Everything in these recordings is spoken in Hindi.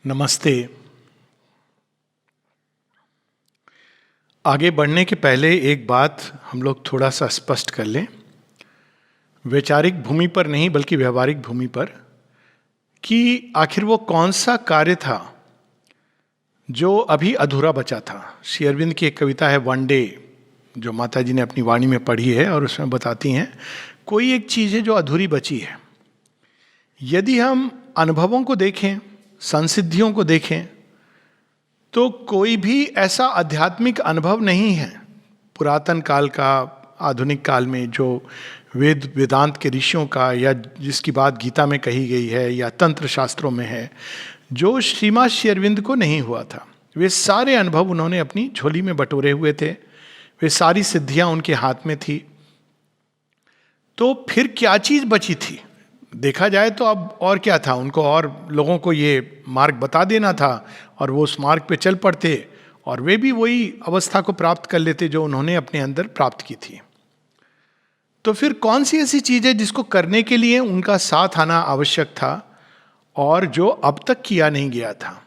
नमस्ते। आगे बढ़ने के पहले एक बात हम लोग थोड़ा सा स्पष्ट कर लें, वैचारिक भूमि पर नहीं बल्कि व्यवहारिक भूमि पर, कि आखिर वो कौन सा कार्य था जो अभी अधूरा बचा था। श्री अरविंद की एक कविता है वन डे, जो माता जी ने अपनी वाणी में पढ़ी है, और उसमें बताती हैं कोई एक चीज़ है जो अधूरी बची है। यदि हम अनुभवों को देखें, संसिद्धियों को देखें, तो कोई भी ऐसा आध्यात्मिक अनुभव नहीं है पुरातन काल का, आधुनिक काल में, जो वेदांत के ऋषियों का, या जिसकी बात गीता में कही गई है या तंत्र शास्त्रों में है, जो श्रीमां श्री अरविंद को नहीं हुआ था। वे सारे अनुभव उन्होंने अपनी झोली में बटोरे हुए थे, वे सारी सिद्धियां उनके हाथ में थी। तो फिर क्या चीज बची थी? देखा जाए तो अब और क्या था, उनको और लोगों को ये मार्ग बता देना था और वो उस मार्ग पे चल पड़ते और वे भी वही अवस्था को प्राप्त कर लेते जो उन्होंने अपने अंदर प्राप्त की थी। तो फिर कौन सी ऐसी चीज है जिसको करने के लिए उनका साथ आना आवश्यक था और जो अब तक किया नहीं गया था?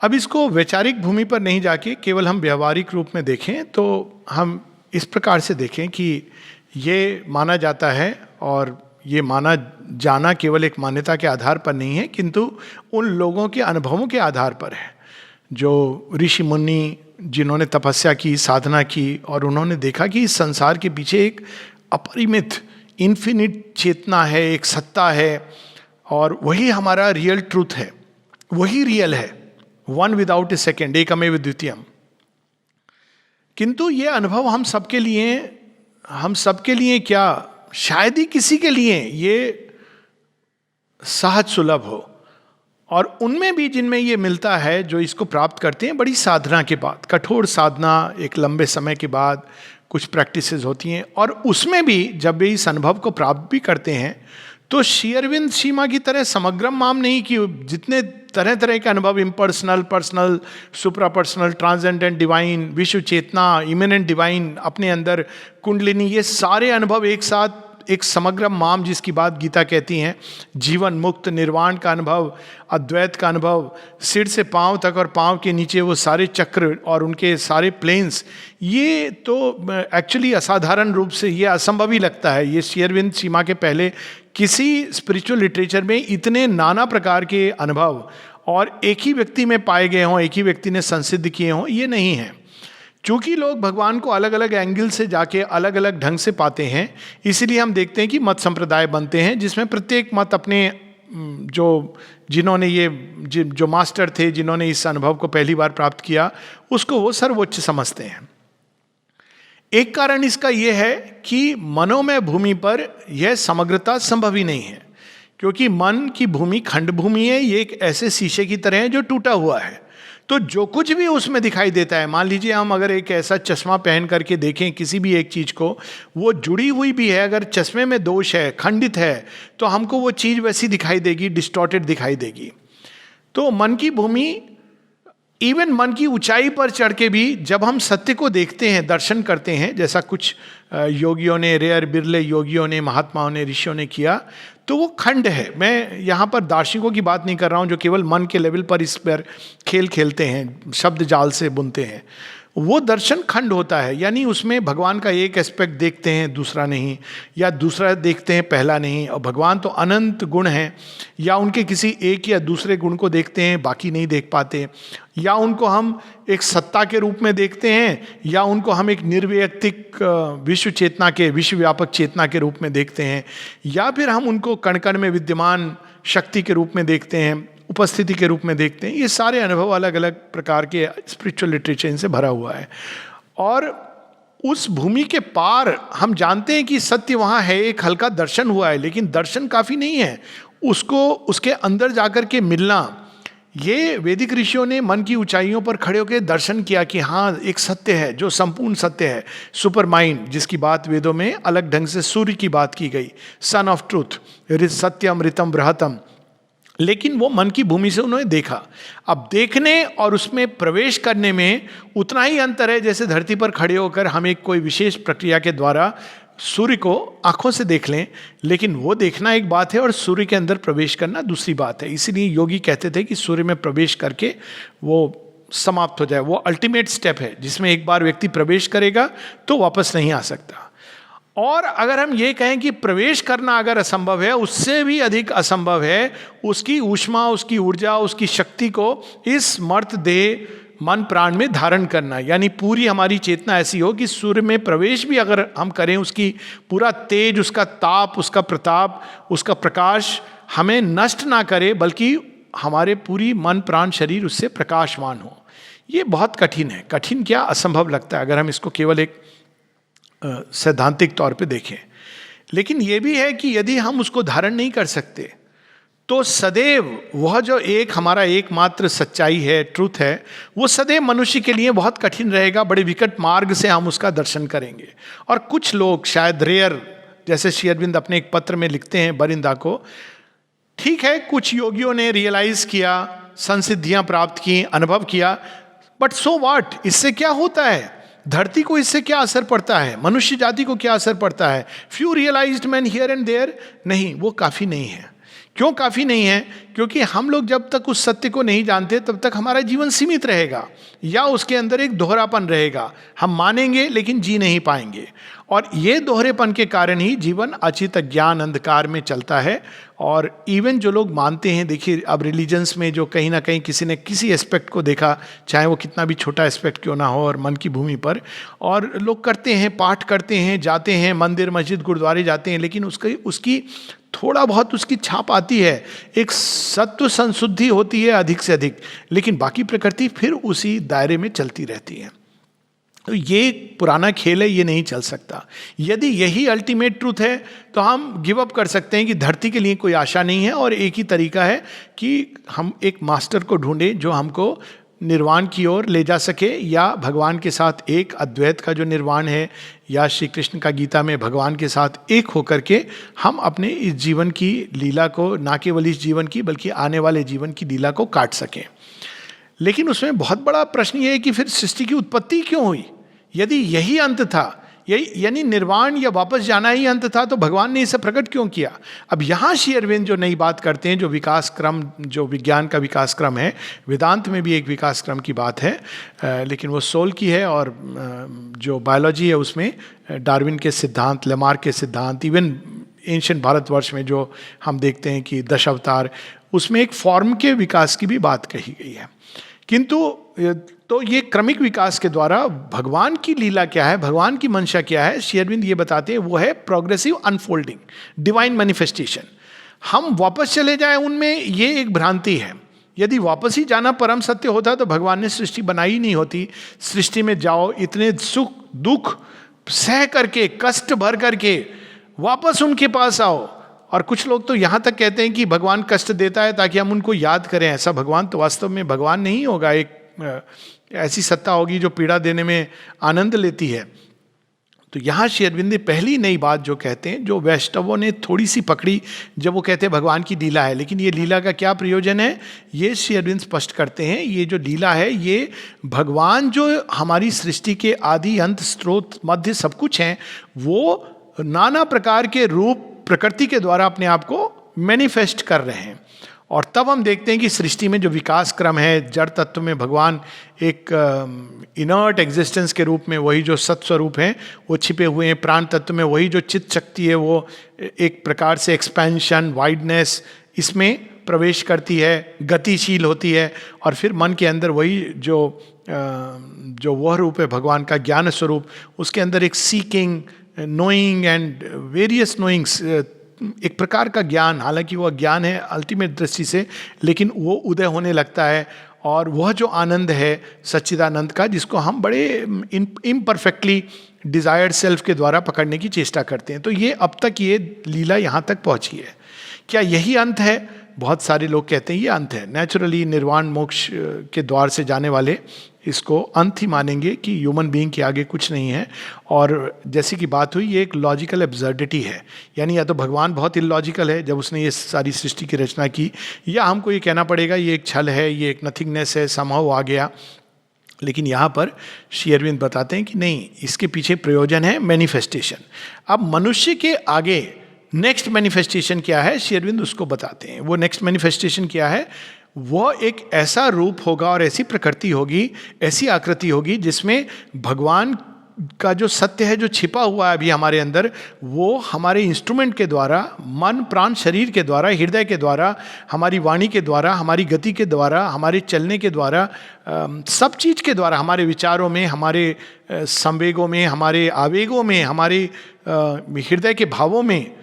अब इसको वैचारिक भूमि पर नहीं जाके केवल हम व्यवहारिक रूप में देखें तो हम इस प्रकार से देखें कि ये माना जाता है, और ये माना जाना केवल एक मान्यता के आधार पर नहीं है, किंतु उन लोगों के अनुभवों के आधार पर है जो ऋषि मुनि, जिन्होंने तपस्या की, साधना की, और उन्होंने देखा कि इस संसार के पीछे एक अपरिमित इन्फिनिट चेतना है, एक सत्ता है, और वही हमारा रियल ट्रूथ है, वही रियल है, वन विदाउट ए सेकेंड, एकमेव द्वितीयम। किंतु ये अनुभव हम सबके लिए क्या, शायद ही किसी के लिए ये सहज सुलभ हो, और उनमें भी जिनमें ये मिलता है, जो इसको प्राप्त करते हैं बड़ी साधना के बाद, कठोर साधना, एक लंबे समय के बाद कुछ प्रैक्टिसेस होती हैं, और उसमें भी जब वे इस अनुभव को प्राप्त भी करते हैं तो श्री अरविंद सीमा की तरह समग्रम माम नहीं, कि जितने तरह तरह के अनुभव, इम्पर्सनल, पर्सनल, सुप्रा पर्सनल, ट्रांसेंडेंट डिवाइन, विश्व चेतना, इमिनेंट डिवाइन, अपने अंदर कुंडलिनी, ये सारे अनुभव एक साथ एक समग्र माम, जिसकी बात गीता कहती हैं, जीवन मुक्त, निर्वाण का अनुभव, अद्वैत का अनुभव, सिर से पांव तक और पांव के नीचे वो सारे चक्र और उनके सारे प्लेन्स, ये तो एक्चुअली असाधारण रूप से ये असंभव ही लगता है। ये श्री अरविंद सीमा के पहले किसी स्पिरिचुअल लिटरेचर में इतने नाना प्रकार के अनुभव और एक ही व्यक्ति में पाए गए हों, एक ही व्यक्ति ने संसिद्ध किए हों, ये नहीं है। चूंकि लोग भगवान को अलग अलग एंगल से जाके अलग अलग ढंग से पाते हैं, इसीलिए हम देखते हैं कि मत संप्रदाय बनते हैं, जिसमें प्रत्येक मत अपने जिन्होंने जो मास्टर थे, जिन्होंने इस अनुभव को पहली बार प्राप्त किया, उसको वो सर्वोच्च समझते हैं। एक कारण इसका यह है कि मनोमय भूमि पर यह समग्रता संभव ही नहीं है, क्योंकि मन की भूमि खंड भूमि है, ये एक ऐसे शीशे की तरह है जो टूटा हुआ है। तो जो कुछ भी उसमें दिखाई देता है, मान लीजिए हम अगर एक ऐसा चश्मा पहन करके देखें किसी भी एक चीज को, वो जुड़ी हुई भी है, अगर चश्मे में दोष है, खंडित है, तो हमको वो चीज वैसी दिखाई देगी, डिस्टॉर्टेड दिखाई देगी। तो मन की भूमि, इवन मन की ऊंचाई पर चढ़ के भी जब हम सत्य को देखते हैं, दर्शन करते हैं, जैसा कुछ योगियों ने, रेयर बिरले योगियों ने, महात्माओं ने, ऋषियों ने किया, तो वो खंड है। मैं यहाँ पर दार्शनिकों की बात नहीं कर रहा हूँ जो केवल मन के लेवल पर इस पर खेल खेलते हैं, शब्द जाल से बुनते हैं। वो दर्शन खंड होता है, यानी उसमें भगवान का एक एस्पेक्ट देखते हैं, दूसरा नहीं, या दूसरा देखते हैं, पहला नहीं। और भगवान तो अनंत गुण हैं, या उनके किसी एक या दूसरे गुण को देखते हैं, बाकी नहीं देख पाते, या उनको हम एक सत्ता के रूप में देखते हैं, या उनको हम एक निर्वैयक्तिक विश्व चेतना के, विश्व व्यापक चेतना के रूप में देखते हैं, या फिर हम उनको कण कण में विद्यमान शक्ति के रूप में देखते हैं, उपस्थिति के रूप में देखते हैं। ये सारे अनुभव अलग अलग प्रकार के स्पिरिचुअल लिटरेचर इनसे भरा हुआ है। और उस भूमि के पार हम जानते हैं कि सत्य वहाँ है, एक हल्का दर्शन हुआ है, लेकिन दर्शन काफ़ी नहीं है, उसको उसके अंदर जाकर के मिलना। ये वैदिक ऋषियों ने मन की ऊंचाइयों पर खड़े होकर दर्शन किया कि हाँ, एक सत्य है जो संपूर्ण सत्य है, सुपर माइंड, जिसकी बात वेदों में अलग ढंग से सूर्य की बात की गई, सन ऑफ ट्रूथ, सत्यम ऋतम बृहतम। लेकिन वो मन की भूमि से उन्होंने देखा। अब देखने और उसमें प्रवेश करने में उतना ही अंतर है जैसे धरती पर खड़े होकर हम एक कोई विशेष प्रक्रिया के द्वारा सूर्य को आंखों से देख लें, लेकिन वो देखना एक बात है और सूर्य के अंदर प्रवेश करना दूसरी बात है। इसीलिए योगी कहते थे कि सूर्य में प्रवेश करके वो समाप्त हो जाए, वो अल्टीमेट स्टेप है जिसमें एक बार व्यक्ति प्रवेश करेगा तो वापस नहीं आ सकता। और अगर हम ये कहें कि प्रवेश करना अगर असंभव है, उससे भी अधिक असंभव है उसकी ऊष्मा, उसकी ऊर्जा, उसकी शक्ति को इस मर्त देह मन प्राण में धारण करना। यानी पूरी हमारी चेतना ऐसी हो कि सूर्य में प्रवेश भी अगर हम करें, उसकी पूरा तेज, उसका ताप, उसका प्रताप, उसका प्रकाश हमें नष्ट ना करे, बल्कि हमारे पूरी मन प्राण शरीर उससे प्रकाशवान हो। ये बहुत कठिन है। कठिन क्या, असंभव लगता है अगर हम इसको केवल एक सैद्धांतिक तौर पे देखें। लेकिन यह भी है कि यदि हम उसको धारण नहीं कर सकते तो सदैव वह जो एक हमारा एकमात्र सच्चाई है, ट्रूथ है, वो सदैव मनुष्य के लिए बहुत कठिन रहेगा। बड़े विकट मार्ग से हम उसका दर्शन करेंगे। और कुछ लोग शायद रेयर, जैसे श्री अरविंद अपने एक पत्र में लिखते हैं बरिंदा को, ठीक है कुछ योगियों ने रियलाइज किया, संसिद्धियां प्राप्त की, अनुभव किया, बट सो व्हाट, इससे क्या होता है? धरती को इससे क्या असर पड़ता है? मनुष्य जाति को क्या असर पड़ता है? Few realized man here and there, नहीं, वो काफी नहीं है। क्यों काफी नहीं है? क्योंकि हम लोग जब तक उस सत्य को नहीं जानते तब तक हमारा जीवन सीमित रहेगा, या उसके अंदर एक दोहरापन रहेगा। हम मानेंगे लेकिन जी नहीं पाएंगे, और ये दोहरेपन के कारण ही जीवन अचित अज्ञान अंधकार में चलता है। और इवन जो लोग मानते हैं, देखिए अब रिलीजन्स में जो कहीं ना कहीं किसी ने किसी एस्पेक्ट को देखा, चाहे वो कितना भी छोटा एस्पेक्ट क्यों ना हो, और मन की भूमि पर, और लोग करते हैं, पाठ करते हैं, जाते हैं मंदिर मस्जिद गुरुद्वारे जाते हैं, लेकिन उसकी थोड़ा बहुत उसकी छाप आती है, एक सत्व संशुद्धि होती है अधिक से अधिक, लेकिन बाकी प्रकृति फिर उसी दायरे में चलती रहती है। तो ये पुराना खेल है, ये नहीं चल सकता। यदि यही अल्टीमेट ट्रूथ है तो हम गिव अप कर सकते हैं कि धरती के लिए कोई आशा नहीं है, और एक ही तरीका है कि हम एक मास्टर को ढूंढें जो हमको निर्वाण की ओर ले जा सके, या भगवान के साथ एक अद्वैत का जो निर्वाण है, या श्री कृष्ण का गीता में भगवान के साथ एक होकर के हम अपने इस जीवन की लीला को, ना केवल इस जीवन की बल्कि आने वाले जीवन की लीला को काट सकें। लेकिन उसमें बहुत बड़ा प्रश्न ये है कि फिर सृष्टि की उत्पत्ति क्यों हुई? यदि यही अंत था, यही यानी निर्वाण या वापस जाना ही अंत था, तो भगवान ने इसे प्रकट क्यों किया? अब यहाँ श्री अरविंद जो नई बात करते हैं, जो विकास क्रम, जो विज्ञान का विकास क्रम है, वेदांत में भी एक विकास क्रम की बात है, लेकिन वो सोल की है, और जो बायोलॉजी है उसमें डार्विन के सिद्धांत, लेमार्क के सिद्धांत, इवन एंशिएंट भारतवर्ष में जो हम देखते हैं कि 10 अवतार, उसमें एक फॉर्म के विकास की भी बात कही गई है। किंतु तो ये क्रमिक विकास के द्वारा भगवान की लीला क्या है, भगवान की मंशा क्या है, श्री अरविंद ये बताते हैं, वो है प्रोग्रेसिव अनफोल्डिंग, डिवाइन मैनिफेस्टेशन। हम वापस चले जाएं उनमें, ये एक भ्रांति है। यदि वापस ही जाना परम सत्य होता तो भगवान ने सृष्टि बनाई ही नहीं होती। सृष्टि में जाओ, इतने सुख दुख सह करके, कष्ट भर करके वापस उनके पास आओ। और कुछ लोग तो यहाँ तक कहते हैं कि भगवान कष्ट देता है ताकि हम उनको याद करें। ऐसा भगवान तो वास्तव में भगवान नहीं होगा, एक ऐसी सत्ता होगी जो पीड़ा देने में आनंद लेती है। तो यहाँ श्री अरविंद पहली नई बात जो कहते हैं, जो वैष्णवों ने थोड़ी सी पकड़ी, जब वो कहते हैं भगवान की लीला है, लेकिन ये लीला का क्या प्रयोजन है, ये श्री अरविंद स्पष्ट करते हैं। ये जो लीला है, ये भगवान जो हमारी सृष्टि के आदि अंत स्रोत मध्य सब कुछ हैं, वो नाना प्रकार के रूप प्रकृति के द्वारा अपने आप को मैनिफेस्ट कर रहे हैं। और तब हम देखते हैं कि सृष्टि में जो विकास क्रम है, जड़ तत्व में भगवान एक इनर्ट एग्जिस्टेंस के रूप में, वही जो सत्स्वरूप हैं वो छिपे हुए हैं। प्राण तत्व में वही जो चित्त शक्ति है, वो एक प्रकार से एक्सपेंशन, वाइडनेस इसमें प्रवेश करती है, गतिशील होती है। और फिर मन के अंदर वही जो वह रूप है भगवान का, ज्ञान स्वरूप, उसके अंदर एक सीकिंग, नोइंग एंड वेरियस नोइंग्स, एक प्रकार का ज्ञान, हालांकि वह ज्ञान है अल्टीमेट दृष्टि से, लेकिन वो उदय होने लगता है। और वह जो आनंद है सच्चिदानंद का, जिसको हम बड़े इम्परफेक्टली डिजायर्ड सेल्फ के द्वारा पकड़ने की चेष्टा करते हैं। तो ये अब तक ये लीला यहाँ तक पहुँची है। क्या यही अंत है? बहुत सारे लोग कहते हैं ये अंत है। नेचुरली निर्वाण मोक्ष के द्वार से जाने वाले इसको अंत ही मानेंगे कि ह्यूमन बीइंग के आगे कुछ नहीं है। और जैसी कि बात हुई, ये एक लॉजिकल एब्सर्डिटी है। यानी या तो भगवान बहुत इलॉजिकल है जब उसने ये सारी सृष्टि की रचना की, या हमको ये कहना पड़ेगा ये एक छल है, ये एक नथिंगनेस है, समहाउ आ गया। लेकिन यहाँ पर श्री अरविंद बताते हैं कि नहीं, इसके पीछे प्रयोजन है मैनिफेस्टेशन। अब मनुष्य के आगे नेक्स्ट मैनिफेस्टेशन क्या है, श्री अरविंद उसको बताते हैं। वो नेक्स्ट मैनिफेस्टेशन क्या है, वो एक ऐसा रूप होगा और ऐसी प्रकृति होगी, ऐसी आकृति होगी जिसमें भगवान का जो सत्य है, जो छिपा हुआ है अभी हमारे अंदर, वो हमारे इंस्ट्रूमेंट के द्वारा, मन प्राण शरीर के द्वारा, हृदय के द्वारा, हमारी वाणी के द्वारा, हमारी गति के द्वारा, हमारे चलने के द्वारा, सब चीज़ के द्वारा, हमारे विचारों में, हमारे संवेगों में, हमारे आवेगों में, हमारे हृदय के भावों में,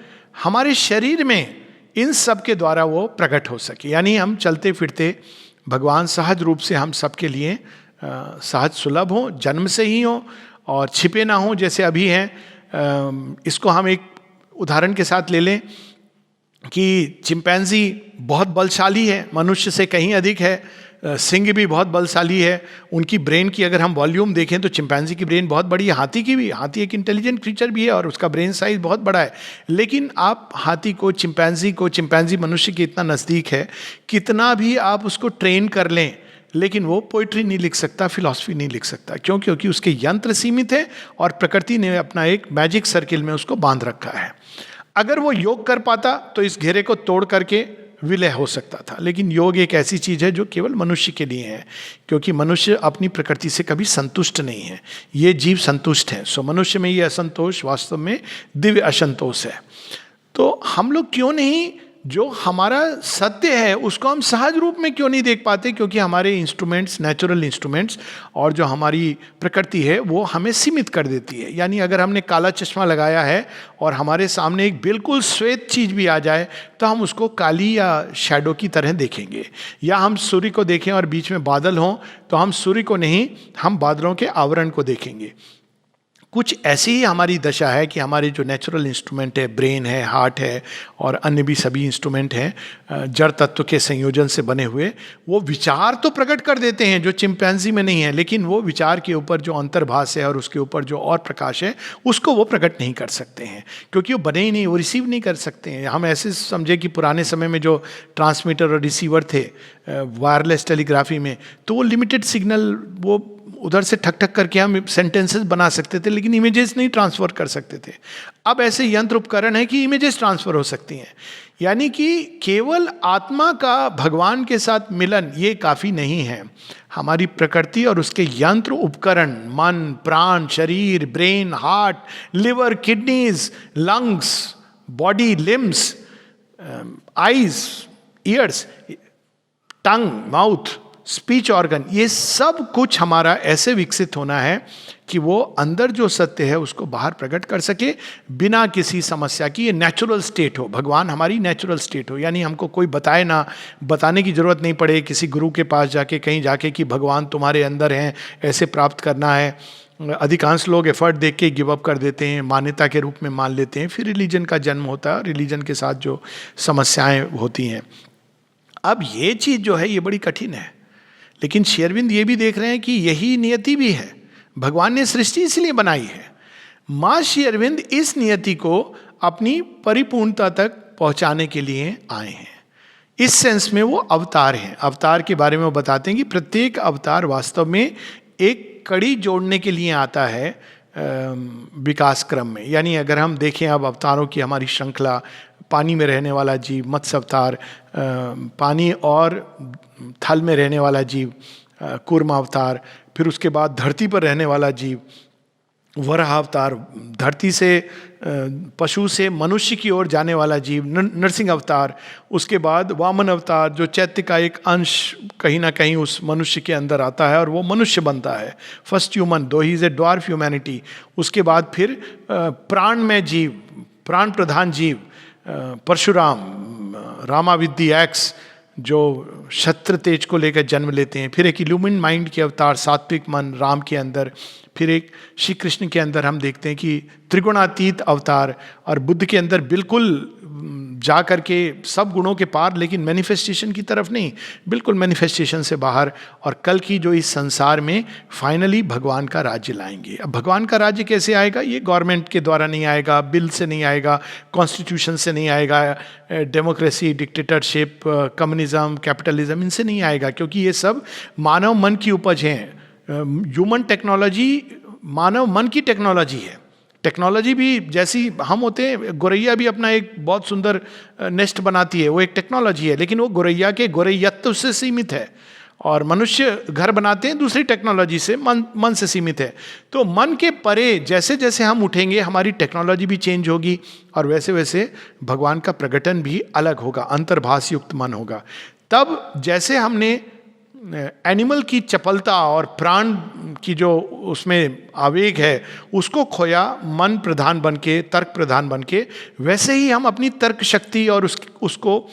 हमारे शरीर में, इन सब के द्वारा वो प्रकट हो सके। यानी हम चलते फिरते भगवान सहज रूप से हम सबके लिए सहज सुलभ हों, जन्म से ही हों और छिपे ना हों जैसे अभी हैं। इसको हम एक उदाहरण के साथ ले लें कि चिंपैंजी बहुत बलशाली है, मनुष्य से कहीं अधिक है, सिंह भी बहुत बलशाली है। उनकी ब्रेन की अगर हम वॉल्यूम देखें तो चिंपैंजी की ब्रेन बहुत बड़ी है, हाथी की भी। हाथी एक इंटेलिजेंट क्रीचर भी है और उसका ब्रेन साइज बहुत बड़ा है। लेकिन आप हाथी को, चिंपैंजी मनुष्य के इतना नज़दीक है, कितना भी आप उसको ट्रेन कर लें, लेकिन वो पोइट्री नहीं लिख सकता, फिलॉसफी नहीं लिख सकता। क्यों? क्योंकि उसके यंत्र सीमित है और प्रकृति ने अपना एक मैजिक सर्किल में उसको बांध रखा है। अगर वो योग कर पाता तो इस घेरे को तोड़ करके विलय हो सकता था। लेकिन योग एक ऐसी चीज है जो केवल मनुष्य के लिए है, क्योंकि मनुष्य अपनी प्रकृति से कभी संतुष्ट नहीं है, ये जीव संतुष्ट है। सो मनुष्य में ये असंतोष वास्तव में दिव्य असंतोष है। तो हम लोग क्यों नहीं, जो हमारा सत्य है उसको हम सहज रूप में क्यों नहीं देख पाते? क्योंकि हमारे इंस्ट्रूमेंट्स, नेचुरल इंस्ट्रूमेंट्स और जो हमारी प्रकृति है वो हमें सीमित कर देती है। यानी अगर हमने काला चश्मा लगाया है और हमारे सामने एक बिल्कुल श्वेत चीज़ भी आ जाए तो हम उसको काली या शैडो की तरह देखेंगे। या हम सूर्य को देखें और बीच में बादल हों तो हम सूर्य को नहीं, हम बादलों के आवरण को देखेंगे। कुछ ऐसी ही हमारी दशा है कि हमारे जो नेचुरल इंस्ट्रूमेंट है, ब्रेन है, हार्ट है और अन्य भी सभी इंस्ट्रूमेंट हैं जड़ तत्व के संयोजन से बने हुए, वो विचार तो प्रकट कर देते हैं जो चिंपैंजी में नहीं है, लेकिन वो विचार के ऊपर जो अंतर्भास है और उसके ऊपर जो और प्रकाश है उसको वो प्रकट नहीं कर सकते हैं, क्योंकि वो बने ही नहीं, वो रिसीव नहीं कर सकते हैं। हम ऐसे समझे कि पुराने समय में जो ट्रांसमीटर और रिसीवर थे वायरलेस टेलीग्राफी में, तो वो लिमिटेड सिग्नल, वो उधर से ठक ठक करके हम सेंटेंसेस बना सकते थे, लेकिन इमेजेस नहीं ट्रांसफर कर सकते थे। अब ऐसे यंत्र उपकरण है कि इमेजेस ट्रांसफर हो सकती हैं। यानी कि केवल आत्मा का भगवान के साथ मिलन ये काफ़ी नहीं है। हमारी प्रकृति और उसके यंत्र उपकरण, मन, प्राण, शरीर, brain, heart, liver, kidneys, lungs, body, limbs, eyes, ears, tongue, mouth, speech organ, ये सब कुछ हमारा ऐसे विकसित होना है कि वो अंदर जो सत्य है उसको बाहर प्रकट कर सके बिना किसी समस्या की। ये नेचुरल स्टेट हो, भगवान हमारी नेचुरल स्टेट हो। यानी हमको कोई बताए ना, बताने की जरूरत नहीं पड़े किसी गुरु के पास जाके, कहीं जाके कि भगवान तुम्हारे अंदर हैं, ऐसे प्राप्त करना है। अधिकांश लोग एफर्ट देख के गिव अप कर देते हैं, मान्यता के रूप में मान लेते हैं, फिर रिलीजन का जन्म होता है, रिलीजन के साथ जो समस्याएं होती हैं। अब ये चीज़ जो है ये बड़ी कठिन है, लेकिन श्री अरविंद ये भी देख रहे हैं कि यही नियति भी है, भगवान ने सृष्टि इसलिए बनाई है। माँ श्री अरविंद इस नियति को अपनी परिपूर्णता तक पहुंचाने के लिए आए हैं। इस सेंस में वो अवतार हैं। अवतार के बारे में वो बताते हैं कि प्रत्येक अवतार वास्तव में एक कड़ी जोड़ने के लिए आता है विकास क्रम में। यानी अगर हम देखें अब अवतारों की हमारी श्रृंखला, पानी में रहने वाला जीव मत्स्य अवतार, पानी और थल में रहने वाला जीव कूर्म अवतार, फिर उसके बाद धरती पर रहने वाला जीव वराह अवतार, धरती से पशु से मनुष्य की ओर जाने वाला जीव नरसिंह अवतार, उसके बाद वामन अवतार जो चैत्य का एक अंश कहीं ना कहीं उस मनुष्य के अंदर आता है और वो मनुष्य बनता है, फर्स्ट ह्यूमन, दो he is a dwarf humanity. उसके बाद फिर प्राण में जीव, प्राण प्रधान जीव परशुराम, रामाविद्दि एक्स जो क्षत्र तेज को लेकर जन्म लेते हैं, फिर एक इल्यूमिन माइंड के अवतार सात्विक मन राम के अंदर, फिर एक श्री कृष्ण के अंदर हम देखते हैं कि त्रिगुणातीत अवतार, और बुद्ध के अंदर बिल्कुल जा करके सब गुणों के पार, लेकिन मैनिफेस्टेशन की तरफ नहीं, बिल्कुल मैनिफेस्टेशन से बाहर, और कल की जो इस संसार में फाइनली भगवान का राज्य लाएंगे। अब भगवान का राज्य कैसे आएगा? ये गवर्नमेंट के द्वारा नहीं आएगा, बिल से नहीं आएगा, कॉन्स्टिट्यूशन से नहीं आएगा, डेमोक्रेसी, डिक्टेटरशिप, कम्युनिज्म, कैपिटलिज्म, इनसे नहीं आएगा, क्योंकि ये सब मानव मन की उपज हैं। ह्यूमन टेक्नोलॉजी मानव मन की टेक्नोलॉजी है। टेक्नोलॉजी भी जैसी हम होते हैं, गोरैया भी अपना एक बहुत सुंदर नेस्ट बनाती है, वो एक टेक्नोलॉजी है, लेकिन वो गोरैया के गोरैयत्व से सीमित है। और मनुष्य घर बनाते हैं दूसरी टेक्नोलॉजी से, मन से सीमित है। तो मन के परे जैसे जैसे हम उठेंगे हमारी टेक्नोलॉजी भी चेंज होगी, और वैसे वैसे भगवान का प्रकटन भी अलग होगा, अंतर्भास युक्त मन होगा। तब जैसे हमने एनिमल की चपलता और प्राण की जो उसमें आवेग है उसको खोया मन प्रधान बन के, तर्क प्रधान बन के, वैसे ही हम अपनी तर्क शक्ति और उसको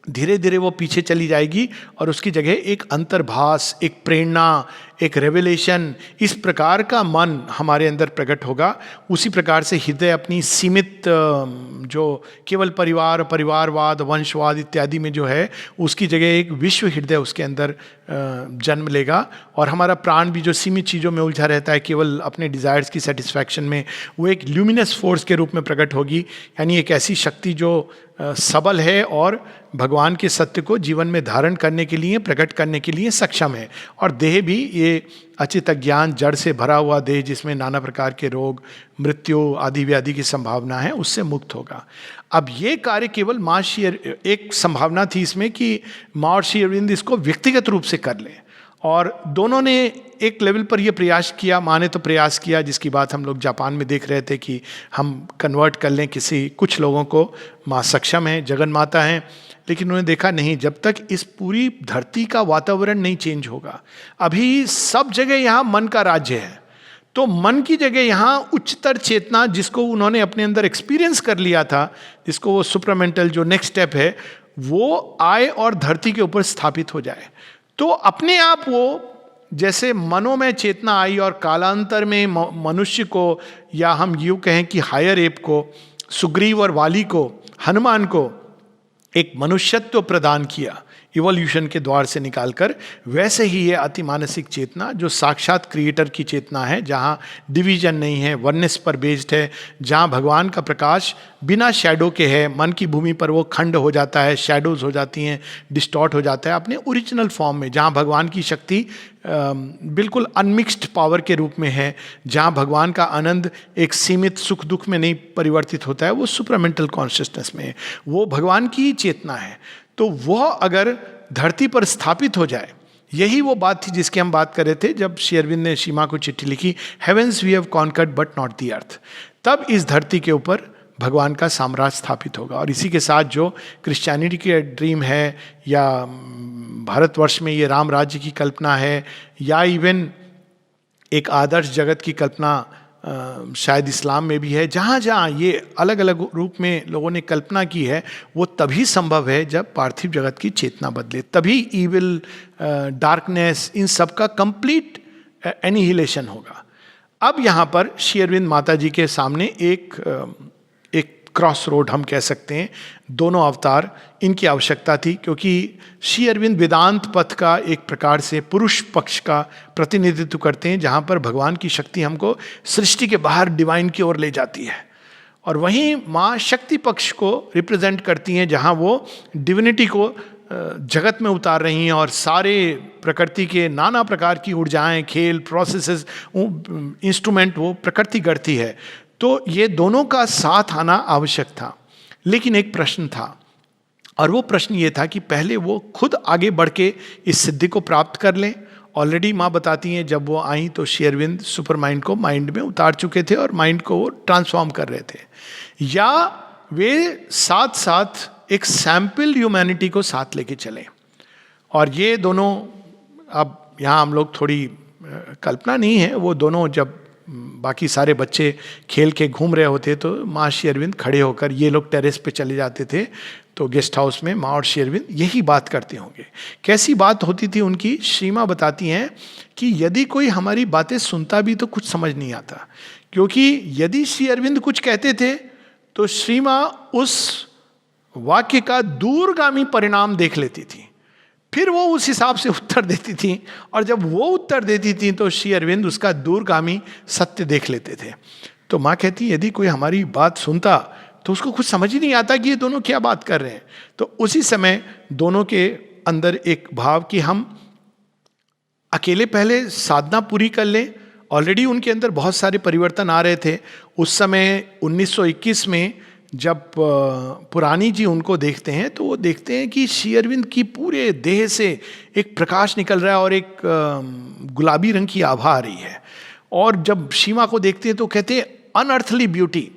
धीरे धीरे वो पीछे चली जाएगी, और उसकी जगह एक अंतर्भास, एक प्रेरणा, एक रेवलेशन, इस प्रकार का मन हमारे अंदर प्रकट होगा। उसी प्रकार से हृदय अपनी सीमित जो केवल परिवारवाद, वंशवाद इत्यादि में जो है, उसकी जगह एक विश्व हृदय उसके अंदर जन्म लेगा। और हमारा प्राण भी जो सीमित चीज़ों में उलझा रहता है, केवल अपने डिज़ायर्स की सेटिस्फैक्शन में, वो एक ल्यूमिनस फोर्स के रूप में प्रकट होगी। यानी एक ऐसी शक्ति जो सबल है और भगवान के सत्य को जीवन में धारण करने के लिए, प्रकट करने के लिए सक्षम है। और देह भी ये अचित अज्ञान जड़ से भरा हुआ देह, जिसमें नाना प्रकार के रोग, मृत्यु आदि व्याधि की संभावना है, उससे मुक्त होगा। अब ये कार्य केवल माँ श्री, एक संभावना थी इसमें कि माँ और श्री अरविंद इसको व्यक्तिगत रूप से कर लें, और दोनों ने एक लेवल पर यह प्रयास किया। माँ ने तो प्रयास किया, जिसकी बात हम लोग जापान में देख रहे थे कि हम कन्वर्ट कर लें कुछ लोगों को, माँ सक्षम है, जगन माता हैं। लेकिन उन्होंने देखा नहीं, जब तक इस पूरी धरती का वातावरण नहीं चेंज होगा, अभी सब जगह यहाँ मन का राज्य है, तो मन की जगह यहाँ उच्चतर चेतना, जिसको उन्होंने अपने अंदर एक्सपीरियंस कर लिया था, जिसको वो सुपरामेंटल जो नेक्स्ट स्टेप है, वो आए और धरती के ऊपर स्थापित हो जाए। तो अपने आप वो जैसे मनों में चेतना आई, और कालांतर में मनुष्य को, या हम यूँ कहें कि हायर एप को, सुग्रीव और वाली को, हनुमान को एक मनुष्यत्व प्रदान किया इवोल्यूशन के द्वार से निकालकर, वैसे ही ये अतिमानसिक चेतना जो साक्षात क्रिएटर की चेतना है, जहाँ डिवीजन नहीं है, वननेस पर बेस्ड है, जहाँ भगवान का प्रकाश बिना शैडो के है, मन की भूमि पर वो खंड हो जाता है, शैडोज हो जाती हैं, डिस्टॉर्ट हो जाता है अपने ओरिजिनल फॉर्म में, जहाँ भगवान की शक्ति बिल्कुल अनमिक्स्ड पावर के रूप में है, जहाँ भगवान का आनंद एक सीमित सुख दुख में नहीं परिवर्तित होता है, वो सुपरामेंटल कॉन्शियसनेस में है, वो भगवान की चेतना है। तो वह अगर धरती पर स्थापित हो जाए, यही वो बात थी जिसकी हम बात कर रहे थे जब श्री अरविंद ने सीमा को चिट्ठी लिखी, heavens we have conquered but not the earth. तब इस धरती के ऊपर भगवान का साम्राज्य स्थापित होगा। और इसी के साथ जो क्रिश्चियनिटी की ड्रीम है, या भारतवर्ष में ये राम राज्य की कल्पना है, या इवन एक आदर्श जगत की कल्पना शायद इस्लाम में भी है, जहाँ जहाँ ये अलग अलग रूप में लोगों ने कल्पना की है, वो तभी संभव है जब पार्थिव जगत की चेतना बदले, तभी ईविल, डार्कनेस, इन सब का कंप्लीट एनिहिलेशन होगा। अब यहाँ पर श्री अरविंद माता जी के सामने एक क्रॉस रोड हम कह सकते हैं, दोनों अवतार, इनकी आवश्यकता थी, क्योंकि श्री अरविंद वेदांत पथ का एक प्रकार से पुरुष पक्ष का प्रतिनिधित्व करते हैं, जहाँ पर भगवान की शक्ति हमको सृष्टि के बाहर डिवाइन की ओर ले जाती है, और वहीं माँ शक्ति पक्ष को रिप्रेजेंट करती हैं, जहाँ वो डिविनिटी को जगत में उतार रही हैं, और सारे प्रकृति के नाना प्रकार की ऊर्जाएं, खेल, प्रोसेसेस, इंस्ट्रूमेंट वो प्रकृति गढ़ती है। तो ये दोनों का साथ आना आवश्यक था। लेकिन एक प्रश्न था, और वो प्रश्न ये था कि पहले वो खुद आगे बढ़ के इस सिद्धि को प्राप्त कर लें। ऑलरेडी माँ बताती हैं जब वो आई तो श्री अरविंद सुपर माइंड को माइंड में उतार चुके थे और माइंड को वो ट्रांसफॉर्म कर रहे थे, या वे साथ साथ एक सैंपल ह्यूमैनिटी को साथ लेके चले। और ये दोनों, अब यहाँ हम लोग थोड़ी कल्पना नहीं है, वो दोनों जब बाकी सारे बच्चे खेल के घूम रहे होते तो माँ श्री अरविंद खड़े होकर, ये लोग टेरेस पे चले जाते थे, तो गेस्ट हाउस में माँ और श्री अरविंद यही बात करते होंगे। कैसी बात होती थी उनकी? श्री माँ बताती हैं कि यदि कोई हमारी बातें सुनता भी तो कुछ समझ नहीं आता, क्योंकि यदि श्री अरविंद कुछ कहते थे तो श्री माँ उस वाक्य का दूरगामी परिणाम देख लेती थी, फिर वो उस हिसाब से उत्तर देती थी, और जब वो उत्तर देती थी तो श्री अरविंद उसका दूरगामी सत्य देख लेते थे। तो माँ कहती यदि कोई हमारी बात सुनता तो उसको कुछ समझ ही नहीं आता कि ये दोनों क्या बात कर रहे हैं। तो उसी समय दोनों के अंदर एक भाव कि अकेले पहले साधना पूरी कर लें। ऑलरेडी उनके अंदर बहुत सारे परिवर्तन आ रहे थे। उस समय 1921 में जब पुरानी जी उनको देखते हैं तो वो देखते हैं कि श्री अरविंद की पूरे देह से एक प्रकाश निकल रहा है और एक गुलाबी रंग की आभा आ रही है। और जब सीमा को देखते हैं तो कहते हैं अनअर्थली ब्यूटी,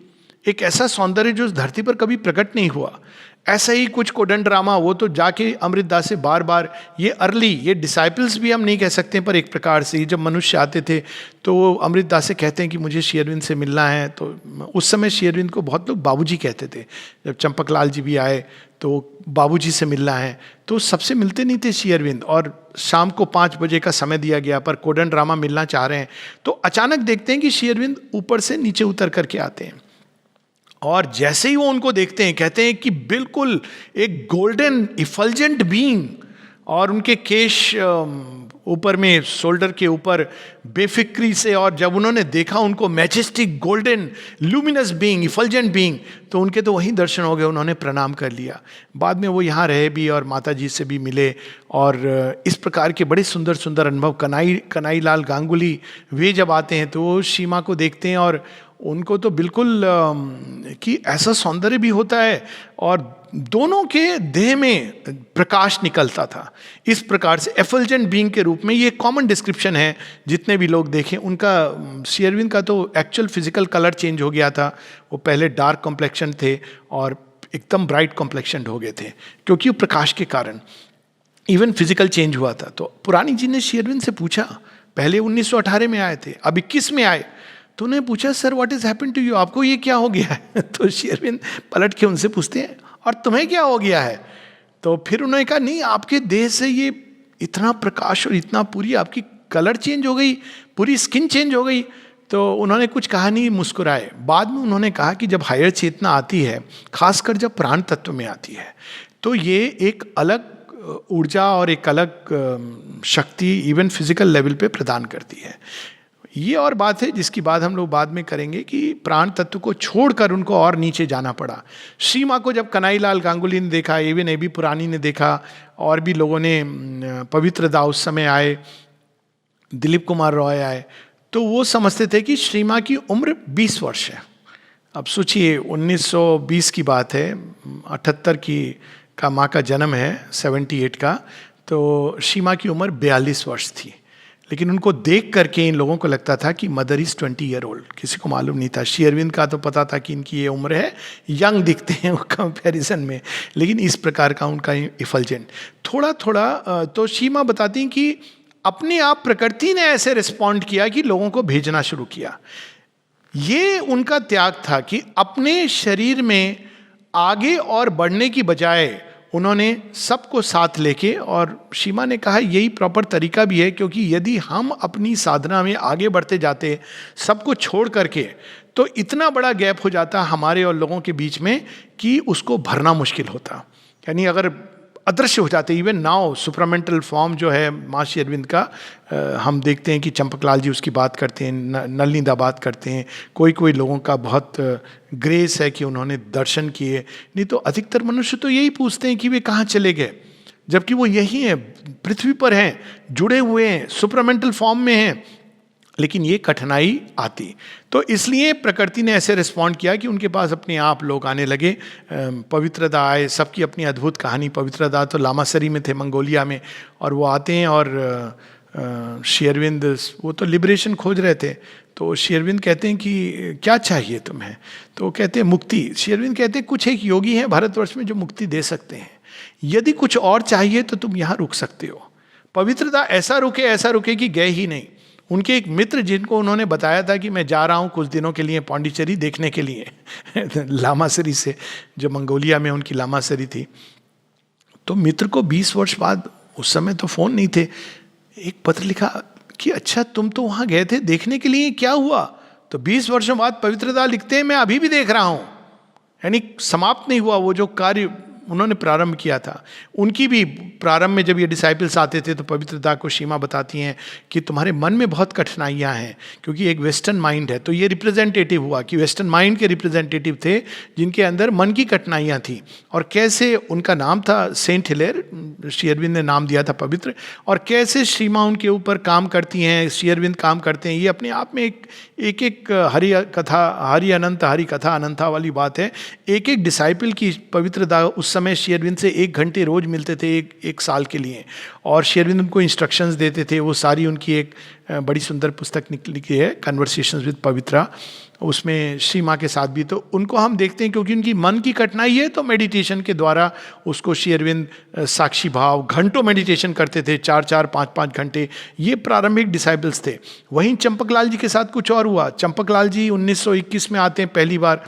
एक ऐसा सौंदर्य जो इस धरती पर कभी प्रकट नहीं हुआ। ऐसा ही कुछ कोदंडरामा, वो तो जाके अमृतदास से बार बार, ये डिसाइपल्स भी हम नहीं कह सकते, पर एक प्रकार से जब मनुष्य आते थे तो वो अमृतदास से कहते हैं कि मुझे श्री अरविंद से मिलना है। तो उस समय श्री अरविंद को बहुत लोग बाबूजी कहते थे। जब चंपकलाल जी भी आए तो बाबूजी से मिलना है, तो सबसे मिलते नहीं थे श्री अरविंद। और शाम को 5 बजे का समय दिया गया, पर कोदंडरामा मिलना चाह रहे हैं। तो अचानक देखते हैं कि श्री अरविंद ऊपर से नीचे उतर करके आते हैं, और जैसे ही वो उनको देखते हैं कहते हैं कि बिल्कुल एक गोल्डन इफल्जेंट बीइंग, और उनके केश ऊपर में शोल्डर के ऊपर बेफिक्री से, और जब उन्होंने देखा उनको majestic golden luminous being, effulgent being, तो उनके तो वहीं दर्शन हो गए। उन्होंने प्रणाम कर लिया। बाद में वो यहाँ रहे भी और माता जी से भी मिले, और इस प्रकार के बड़े सुंदर सुंदर अनुभव। कनाई लाल गांगुली वे जब आते हैं तो वो सीमा को देखते हैं और उनको तो बिल्कुल कि ऐसा सौंदर्य भी होता है, और दोनों के देह में प्रकाश निकलता था इस प्रकार से एफल्जेंट बीइंग के रूप में। ये कॉमन डिस्क्रिप्शन है, जितने भी लोग देखें उनका। श्री अरविंद का तो एक्चुअल फिजिकल कलर चेंज हो गया था। वो पहले डार्क कॉम्प्लेक्शन थे और एकदम ब्राइट कॉम्प्लेक्शन हो गए थे, क्योंकि वो प्रकाश के कारण इवन फिजिकल चेंज हुआ था। तो पुरानी जी ने श्री अरविंद से पूछा, पहले 1918 में आए थे, अब 21 में आए, तो उन्हें पूछा sir what is happen to you, आपको ये क्या हो गया है? तो श्री अरविंद पलट के उनसे पूछते हैं और तुम्हें क्या हो गया है? तो फिर उन्होंने कहा नहीं, आपके देह से ये इतना प्रकाश और इतना पूरी आपकी कलर चेंज हो गई, पूरी स्किन चेंज हो गई। तो उन्होंने कुछ कहा नहीं, मुस्कुराए। बाद में उन्होंने कहा कि जब हायर चेतना आती है, खासकर जब प्राण तत्व में आती है, तो ये एक अलग ऊर्जा और एक अलग शक्ति इवन फिजिकल लेवल पे प्रदान करती है। ये और बात है जिसकी बात हम लोग बाद में करेंगे कि प्राण तत्व को छोड़कर उनको और नीचे जाना पड़ा। श्री माँ को जब कनाई लाल गांगुली ने देखा, एवन ए बी पुरानी ने देखा, और भी लोगों ने, पवित्र दा उस समय आए, दिलीप कुमार रॉय आए, तो वो समझते थे कि श्री माँ की उम्र 20 वर्ष है। अब सोचिए 1920 की बात है, 78 की का माँ का जन्म है, 78 का, तो श्री माँ की उम्र 42 वर्ष थी। लेकिन उनको देख करके इन लोगों को लगता था कि मदर इज 20 ईयर ओल्ड। किसी को मालूम नहीं था। श्री अरविंद का तो पता था कि इनकी ये उम्र है, यंग दिखते हैं वो कंपैरिजन में, लेकिन इस प्रकार का उनका इफल्जेंट थोड़ा थोड़ा। तो श्री माँ बताती हैं कि अपने आप प्रकृति ने ऐसे रिस्पॉन्ड किया कि लोगों को भेजना शुरू किया। ये उनका त्याग था कि अपने शरीर में आगे और बढ़ने की बजाय उन्होंने सबको साथ लेके, और सीमा ने कहा यही प्रॉपर तरीका भी है, क्योंकि यदि हम अपनी साधना में आगे बढ़ते जाते सबको छोड़ करके, तो इतना बड़ा गैप हो जाता हमारे और लोगों के बीच में कि उसको भरना मुश्किल होता। यानी अगर अदृश्य हो जाते, इवन नाउ सुप्रामेंटल फॉर्म जो है माँ श्री अरविंद का, हम देखते हैं कि चंपकलाल जी उसकी बात करते हैं, नलनीदा बात करते हैं, कोई कोई लोगों का बहुत ग्रेस है कि उन्होंने दर्शन किए। नहीं तो अधिकतर मनुष्य तो यही पूछते हैं कि वे कहाँ चले गए, जबकि वो यही हैं, पृथ्वी पर हैं, जुड़े हुए हैं, सुप्रामेंटल फॉर्म में हैं, लेकिन ये कठिनाई आती। तो इसलिए प्रकृति ने ऐसे रिस्पॉन्ड किया कि उनके पास अपने आप लोग आने लगे। पवित्रदा आए, सबकी अपनी अद्भुत कहानी। पवित्रदा तो लामासरी में थे, मंगोलिया में, और वो आते हैं और श्री अरविंद, वो तो लिबरेशन खोज रहे थे, तो श्री अरविंद कहते हैं कि क्या चाहिए तुम्हें? तो वो कहते हैं मुक्ति। श्री अरविंद कहते हैं कुछ एक योगी हैं भारतवर्ष में जो मुक्ति दे सकते हैं, यदि कुछ और चाहिए तो तुम यहाँ रुक सकते हो। पवित्रदा ऐसा रुके कि गए ही नहीं। उनके एक मित्र जिनको उन्होंने बताया था कि मैं जा रहा हूँ कुछ दिनों के लिए पौंडीचेरी देखने के लिए लामासरी से, जो मंगोलिया में उनकी लामासरी थी, तो मित्र को 20 वर्ष बाद, उस समय तो फ़ोन नहीं थे, एक पत्र लिखा कि अच्छा तुम तो वहाँ गए थे देखने के लिए, क्या हुआ? तो 20 वर्षों बाद पवित्रदा लिखते हैं मैं अभी भी देख रहा हूँ। यानी समाप्त नहीं हुआ वो जो कार्य उन्होंने प्रारंभ किया था। उनकी भी प्रारंभ में जब ये डिसाइपल्स आते थे तो पवित्रता को सीमा बताती हैं कि तुम्हारे मन में बहुत कठिनाइयाँ हैं, क्योंकि एक वेस्टर्न माइंड है। तो ये रिप्रेजेंटेटिव हुआ कि वेस्टर्न माइंड के रिप्रेजेंटेटिव थे जिनके अंदर मन की कठिनाइयाँ थी, और कैसे उनका नाम था सेंट हिलेर, श्री अरविंद ने नाम दिया था पवित्र, और कैसे श्री माँ उनके ऊपर काम करती हैं, श्री अरविंद काम करते हैं। ये अपने आप में एक हरि कथा, हरि अनंत, हरि कथा अनंता वाली बात है। एक एक डिसाइपल की पवित्रता, उस समय श्री अरविंद से 1 घंटे रोज मिलते थे एक साल के लिए, और श्री अरविंद उनको इंस्ट्रक्शंस देते थे। वो सारी उनकी एक बड़ी सुंदर पुस्तक निकली है, कन्वर्सेशंस विद पवित्रा, उसमें श्री माँ के साथ भी। तो उनको हम देखते हैं क्योंकि उनकी मन की कठिनाई है, तो मेडिटेशन के द्वारा उसको श्री अरविंद साक्षी भाव, घंटों मेडिटेशन करते थे, 4-4, 5-5 घंटे। ये प्रारंभिक डिसाइपल्स थे। वहीं चंपकलाल जी के साथ कुछ और हुआ। चंपकलाल जी 1921 में आते हैं पहली बार,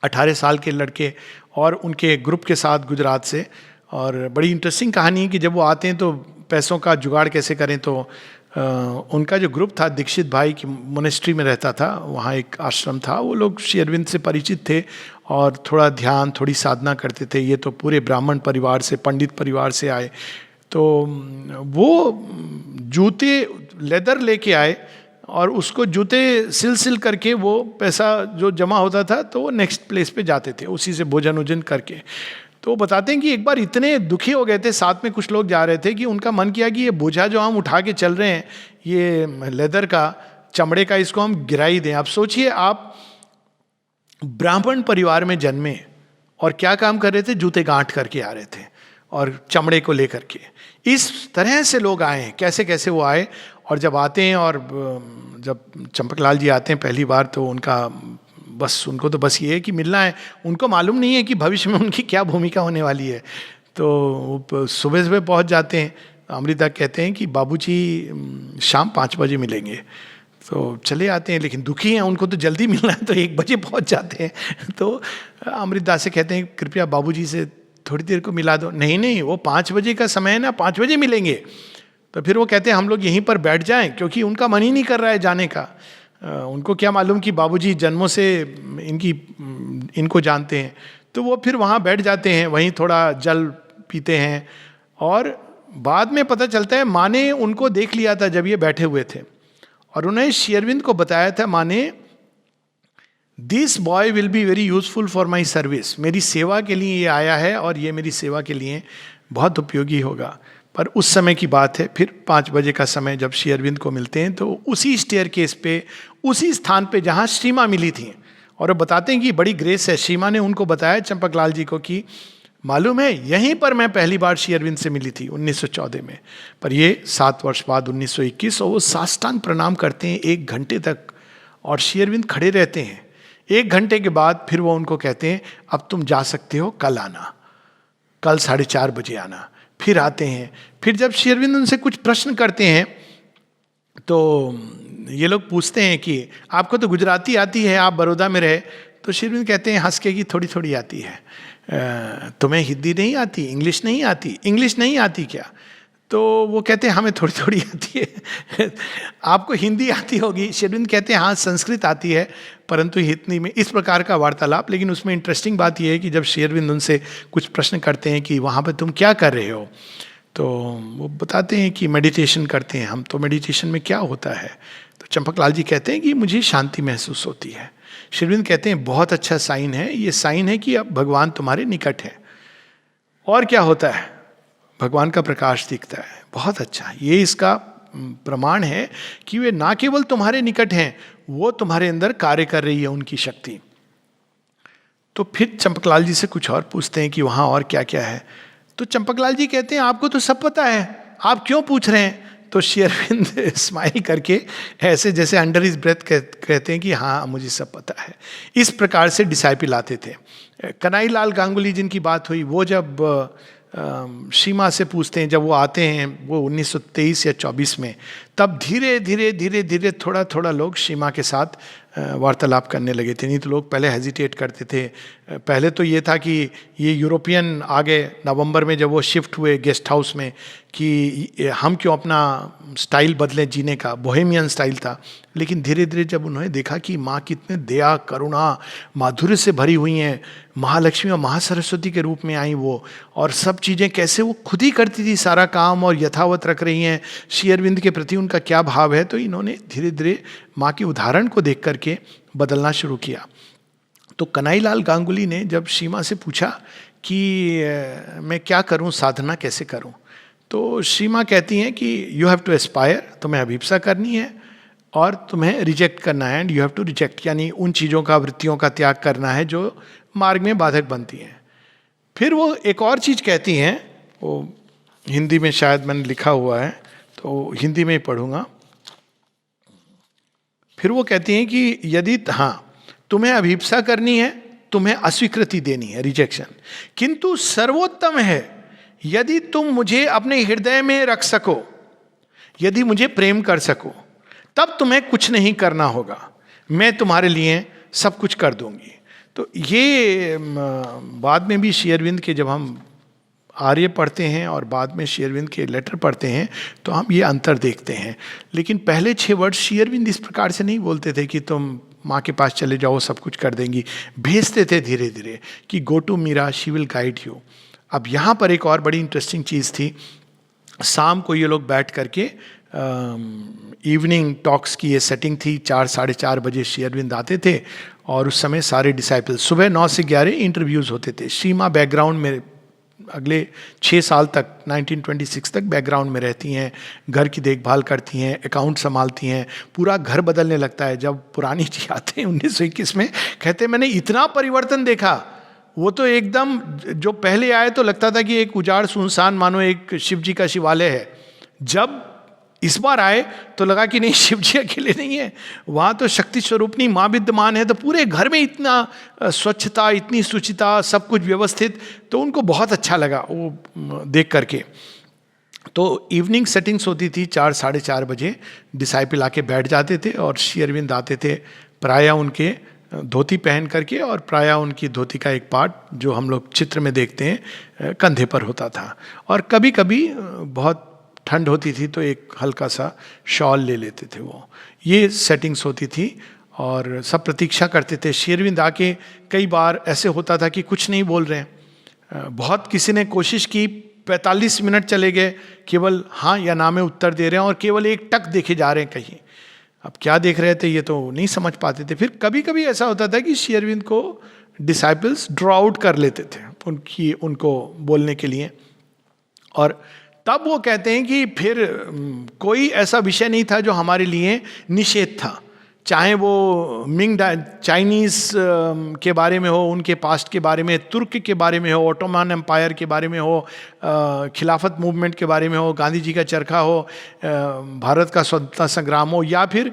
18 साल के लड़के, और उनके ग्रुप के साथ गुजरात से। और बड़ी इंटरेस्टिंग कहानी है कि जब वो आते हैं तो पैसों का जुगाड़ कैसे करें। तो उनका जो ग्रुप था, दीक्षित भाई की मोनेस्ट्री में रहता था, वहाँ एक आश्रम था, वो लोग श्री अरविंद से परिचित थे और थोड़ा ध्यान, थोड़ी साधना करते थे। ये तो पूरे ब्राह्मण परिवार से, पंडित परिवार से आए। तो वो जूते लेदर लेके आए और उसको जूते सिल करके वो पैसा जो जमा होता था तो वो नेक्स्ट प्लेस पे जाते थे, उसी से भोजन वोजन करके। तो बताते हैं कि एक बार इतने दुखी हो गए थे, साथ में कुछ लोग जा रहे थे, कि उनका मन किया कि ये बोझा जो हम उठा के चल रहे हैं, ये लेदर का, चमड़े का, इसको हम गिरा ही दें। आप सोचिए, आप ब्राह्मण परिवार में जन्मे और क्या काम कर रहे थे, जूते गांठ करके आ रहे थे और चमड़े को लेकर के। इस तरह से लोग आए हैं, कैसे कैसे वो आए। और जब आते हैं, और जब चंपकलाल जी आते हैं पहली बार, तो उनको तो बस ये है कि मिलना है। उनको मालूम नहीं है कि भविष्य में उनकी क्या भूमिका होने वाली है। तो सुबह सुबह पहुंच जाते हैं। अमृता कहते हैं कि बाबूजी शाम 5 बजे मिलेंगे। तो चले आते हैं, लेकिन दुखी हैं, उनको तो जल्दी मिलना है, तो 1 बजे पहुंच जाते हैं। तो अमृता से कहते हैं कृपया बाबूजी से थोड़ी देर को मिला दो। नहीं, वो 5 बजे का समय है ना, 5 बजे मिलेंगे। तो फिर वो कहते हैं हम लोग यहीं पर बैठ जाएं, क्योंकि उनका मन ही नहीं कर रहा है जाने का। उनको क्या मालूम कि बाबूजी जन्मों से इनको जानते हैं। तो वो फिर वहाँ बैठ जाते हैं, वहीं थोड़ा जल पीते हैं। और बाद में पता चलता है माँ ने उनको देख लिया था जब ये बैठे हुए थे, और उन्हें श्री अरविंद को बताया था माँ ने, this boy will be very useful for my service. मेरी सेवा के लिए ये आया है और ये मेरी सेवा के लिए बहुत उपयोगी होगा। पर उस समय की बात है, फिर 5 बजे का समय जब श्री अरविंद को मिलते हैं, तो उसी स्टेयर केस पे, उसी स्थान पे जहाँ श्री माँ मिली थी। और वो बताते हैं कि बड़ी ग्रेस है, श्री माँ ने उनको बताया चंपकलाल जी को कि मालूम है यहीं पर मैं पहली बार श्री अरविंद से मिली थी 1914 में। पर ये 7 वर्ष बाद 1921, और वो साष्टांग प्रणाम करते हैं 1 घंटे तक, और श्री अरविंद खड़े रहते हैं। 1 घंटे के बाद फिर वो उनको कहते हैं अब तुम जा सकते हो, कल आना, कल 4:30 बजे आना। फिर आते हैं। फिर जब श्री अरविंद उनसे कुछ प्रश्न करते हैं, तो ये लोग पूछते हैं कि आपको तो गुजराती आती है, आप बड़ौदा में रहे। तो श्री अरविंद कहते हैं हंस के कि थोड़ी थोड़ी आती है। तुम्हें हिंदी नहीं आती, इंग्लिश नहीं आती? इंग्लिश नहीं आती क्या? तो वो कहते हैं हमें थोड़ी थोड़ी आती है। आपको हिंदी आती होगी। श्री अरविंद कहते हैं हाँ, संस्कृत आती है, परंतु इतनी में। इस प्रकार का वार्तालाप। लेकिन उसमें इंटरेस्टिंग बात यह है कि जब श्री अरविंद उनसे कुछ प्रश्न करते हैं कि वहाँ पर तुम क्या कर रहे हो, तो वो बताते हैं कि मेडिटेशन करते हैं हम। तो मेडिटेशन में क्या होता है? तो चंपकलाल जी कहते हैं कि मुझे शांति महसूस होती है। श्री अरविंद कहते हैं बहुत अच्छा साइन है, ये साइन है कि अब भगवान तुम्हारे निकट है। और क्या होता है? भगवान का प्रकाश दिखता है। बहुत अच्छा, ये इसका प्रमाण है कि वे ना केवल तुम्हारे निकट हैं, वो तुम्हारे अंदर कार्य कर रही है उनकी शक्ति। तो फिर चंपकलाल जी से कुछ और पूछते हैं कि वहाँ और क्या क्या है। तो चंपकलाल जी कहते हैं आपको तो सब पता है, आप क्यों पूछ रहे हैं? तो श्री अरविंद स्माइल करके ऐसे जैसे अंडर हिज ब्रेथ कहते हैं कि हाँ मुझे सब पता है। इस प्रकार से डिसाइपल आते थे। कन्हैयालाल गांगुली जिनकी बात हुई, वो जब श्री माँ से पूछते हैं, जब वो आते हैं वो 1923 या 24 में, तब धीरे धीरे धीरे धीरे थोड़ा थोड़ा लोग श्री माँ के साथ वार्तालाप करने लगे थे। नहीं तो लोग पहले हेजिटेट करते थे। पहले तो ये था कि ये यूरोपियन आ गए नवंबर में जब वो शिफ्ट हुए गेस्ट हाउस में, कि हम क्यों अपना स्टाइल बदलें जीने का, बोहेमियन स्टाइल था। लेकिन धीरे धीरे जब उन्होंने देखा कि माँ कितने दया करुणा माधुर्य से भरी हुई हैं, महालक्ष्मी और महासरस्वती के रूप में आई वो, और सब चीज़ें कैसे वो खुद ही करती थी सारा काम और यथावत रख रही हैं, श्री अरविंद के प्रति उनका क्या भाव है, तो इन्होंने धीरे धीरे माँ के उदाहरण को देख करके बदलना शुरू किया। तो कन्हैयालाल गांगुली ने जब सीमा से पूछा कि मैं क्या करूं, साधना कैसे करूं, तो सीमा कहती हैं कि यू हैव टू एस्पायर, तुम्हें अभिप्सा करनी है और तुम्हें रिजेक्ट करना है, and you have to reject, यानी उन चीज़ों का, वृत्तियों का त्याग करना है जो मार्ग में बाधक बनती हैं। फिर वो एक और चीज़ कहती हैं, वो हिंदी में शायद मैंने लिखा हुआ है तो हिंदी में ही पढ़ूंगा। फिर वो कहती हैं कि यदि हाँ तुम्हें अभिप्सा करनी है, तुम्हें अस्वीकृति देनी है, रिजेक्शन, किंतु सर्वोत्तम है यदि तुम मुझे अपने हृदय में रख सको, यदि मुझे प्रेम कर सको, तब तुम्हें कुछ नहीं करना होगा, मैं तुम्हारे लिए सब कुछ कर दूंगी। तो ये बाद में भी श्री अरविंद के जब हम आर्य पढ़ते हैं और बाद में श्री अरविंद के लेटर पढ़ते हैं तो हम ये अंतर देखते हैं। लेकिन पहले 6 वर्ष श्री अरविंद इस प्रकार से नहीं बोलते थे कि तुम माँ के पास चले जाओ सब कुछ कर देंगी, भेजते थे धीरे धीरे कि go to Meera, she will guide you. अब यहाँ पर एक और बड़ी इंटरेस्टिंग चीज़ थी, शाम को ये लोग बैठ करके इवनिंग टॉक्स की ये सेटिंग थी, 4 साढ़े 4 बजे श्री अरविंद आते थे और उस समय सारे डिसाइपल्स, सुबह 9 से 11 इंटरव्यूज़ होते थे। सीमा बैकग्राउंड में अगले 6 साल तक 1926 तक बैकग्राउंड में रहती हैं, घर की देखभाल करती हैं, अकाउंट संभालती हैं, पूरा घर बदलने लगता है। जब पुरानी जी आते हैं 1921 में, कहते मैंने इतना परिवर्तन देखा, वो तो एकदम, जो पहले आए तो लगता था कि एक उजाड़ सुनसान मानो एक शिव जी का शिवालय है, जब इस बार आए तो लगा कि नहीं शिव जी अकेले नहीं है, वहाँ तो शक्ति स्वरूपनी माँ विद्यमान है, तो पूरे घर में इतना स्वच्छता, इतनी शुचिता, सब कुछ व्यवस्थित, तो उनको बहुत अच्छा लगा वो देख करके। तो इवनिंग सेटिंग्स होती थी 4 साढ़े 4 बजे, डिसाइपल आके बैठ जाते थे और श्री अरविंद आते थे, प्रायः उनके धोती पहन करके, और प्रायः उनकी धोती का एक पार्ट जो हम लोग चित्र में देखते हैं कंधे पर होता था, और कभी कभी बहुत ठंड होती थी तो एक हल्का सा शॉल ले लेते थे वो। ये सेटिंग्स होती थी और सब प्रतीक्षा करते थे। श्री अरविंद आके कई बार ऐसे होता था कि कुछ नहीं बोल रहे हैं, बहुत किसी ने कोशिश की, 45 मिनट चले गए, केवल हाँ या ना में उत्तर दे रहे हैं और केवल एक टक देखे जा रहे हैं कहीं। अब क्या देख रहे थे ये तो नहीं समझ पाते थे। फिर कभी कभी ऐसा होता था कि श्री अरविंद को डिसाइपल्स ड्रॉ आउट कर लेते थे उनको बोलने के लिए, और तब वो कहते हैं कि फिर कोई ऐसा विषय नहीं था जो हमारे लिए निषेध था, चाहे वो मिंग चाइनीज़ के बारे में हो, उनके पास्ट के बारे में, तुर्क के बारे में हो, ओटोमन एम्पायर के बारे में हो, खिलाफत मूवमेंट के बारे में हो, गांधी जी का चरखा हो, भारत का स्वतंत्रता संग्राम हो, या फिर